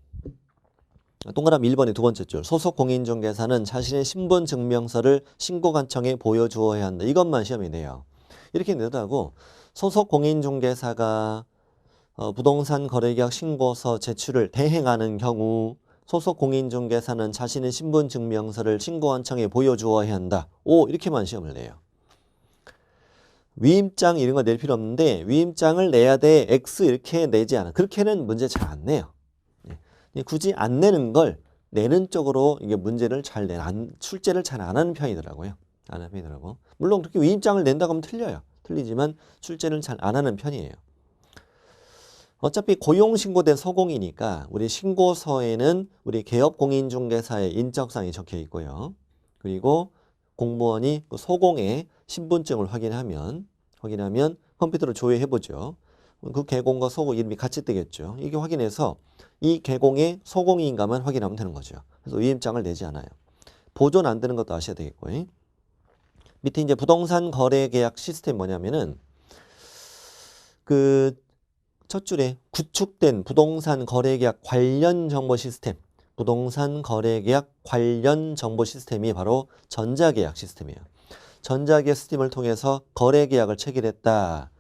동그라미 1번의 두 번째 줄. 소속 공인중개사는 자신의 신분 증명서를 신고관청에 보여주어야 한다. 이것만 시험이 내요. 이렇게 내더라고. 소속 공인중개사가 부동산 거래계약 신고서 제출을 대행하는 경우 소속 공인중개사는 자신의 신분 증명서를 신고관청에 보여주어야 한다. 오, 이렇게만 시험을 내요. 위임장 이런 거 낼 필요 없는데 위임장을 내야 돼. X 이렇게 내지 않아. 그렇게는 문제 잘 안 내요. 굳이 안 내는 걸 내는 쪽으로 이게 문제를 잘 출제를 잘 안 하는 편이더라고요. 안 하는 편이더라고. 물론 그렇게 위임장을 낸다고 하면 틀려요. 틀리지만 출제를 잘 안 하는 편이에요. 어차피 고용신고된 소공이니까 우리 신고서에는 우리 개업공인중개사의 인적사항이 적혀 있고요. 그리고 공무원이 그 소공의 신분증을 확인하면 컴퓨터로 조회해보죠. 그 개공과 소공 이름이 같이 뜨겠죠. 이게 확인해서 이 개공의 소공인가만 확인하면 되는 거죠. 그래서 위임장을 내지 않아요. 보존 안 되는 것도 아셔야 되겠고요. 밑에 이제 부동산 거래 계약 시스템 뭐냐면은 그 첫 줄에 구축된 부동산 거래 계약 관련 정보 시스템. 부동산 거래 계약 관련 정보 시스템이 바로 전자계약 시스템이에요. 전자계약 시스템을 통해서 거래 계약을 체결했다.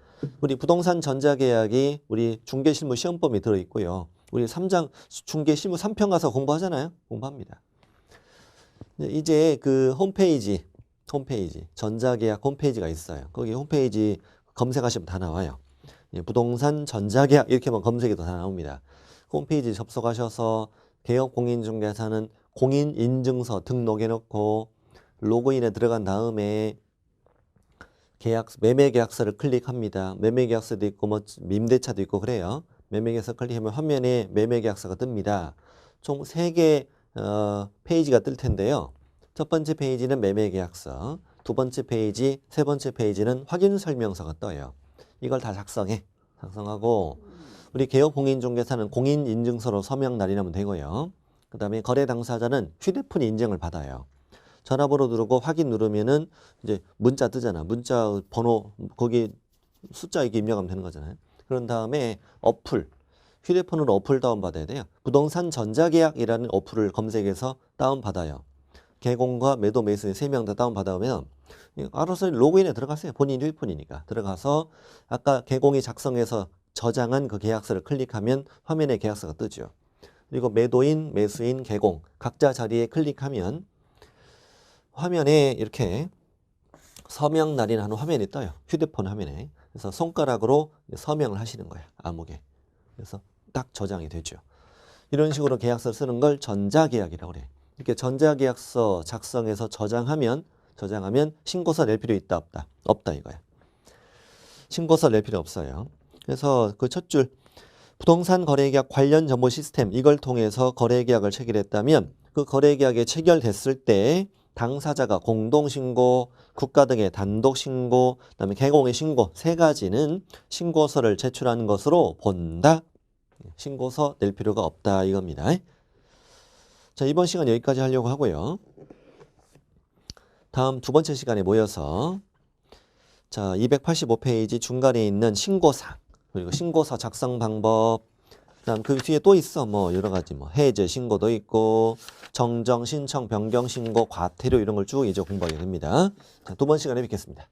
우리 부동산 전자계약이 우리 중개실무 시험범위 들어있고요. 우리 3장 중개실무 3편 가서 공부하잖아요. 공부합니다. 이제 그 홈페이지 전자계약 홈페이지가 있어요. 거기 홈페이지 검색하시면 다 나와요. 부동산 전자계약 이렇게만 검색해도 다 나옵니다. 홈페이지 접속하셔서 개업공인중개사는 공인인증서 등록해놓고 로그인에 들어간 다음에 매매계약서를 클릭합니다. 매매계약서도 있고 뭐 임대차도 있고 그래요. 매매계약서 클릭하면 화면에 매매계약서가 뜹니다. 총 3개 페이지가 뜰 텐데요. 첫 번째 페이지는 매매계약서, 두 번째 페이지, 세 번째 페이지는 확인설명서가 떠요. 이걸 다 작성하고 우리 개업공인중개사는 공인인증서로 서명 날인하면 되고요. 그 다음에 거래 당사자는 휴대폰 인증을 받아요. 전화번호 누르고 확인 누르면은 이제 문자 뜨잖아. 문자 번호 거기 숫자 이렇게 입력하면 되는 거잖아요. 그런 다음에 휴대폰으로 어플 다운받아야 돼요. 부동산 전자계약이라는 어플을 검색해서 다운받아요. 개공과 매도 매수인 3명 다 다운받아오면 알아서 로그인에 들어가세요. 본인 휴대폰이니까. 들어가서 아까 개공이 작성해서 저장한 그 계약서를 클릭하면 화면에 계약서가 뜨죠. 그리고 매도인, 매수인, 개공 각자 자리에 클릭하면 화면에 이렇게 서명 날인하는 화면이 떠요. 휴대폰 화면에. 그래서 손가락으로 서명을 하시는 거예요. 암흑에. 그래서 딱 저장이 되죠. 이런 식으로 계약서 쓰는 걸 전자계약이라고 그래요. 이렇게 전자계약서 작성해서 저장하면 신고서 낼 필요 있다 없다? 없다 이거야. 신고서 낼 필요 없어요. 그래서 그 첫 줄 부동산 거래계약 관련 정보 시스템 이걸 통해서 거래계약을 체결했다면 그 거래계약이 체결됐을 때 당사자가 공동신고, 국가 등의 단독신고, 그다음에 개공의 신고 세 가지는 신고서를 제출하는 것으로 본다. 신고서 낼 필요가 없다 이겁니다. 자, 이번 시간 여기까지 하려고 하고요. 다음 두 번째 시간에 모여서 자, 285페이지 중간에 있는 신고사항, 그리고 신고서 작성 방법, 그다음 그 뒤에 또 있어. 뭐 여러 가지 뭐 해제 신고도 있고 정정 신청 변경 신고 과태료 이런 걸 쭉 이제 공부하게 됩니다. 자, 두 번 시간에 뵙겠습니다.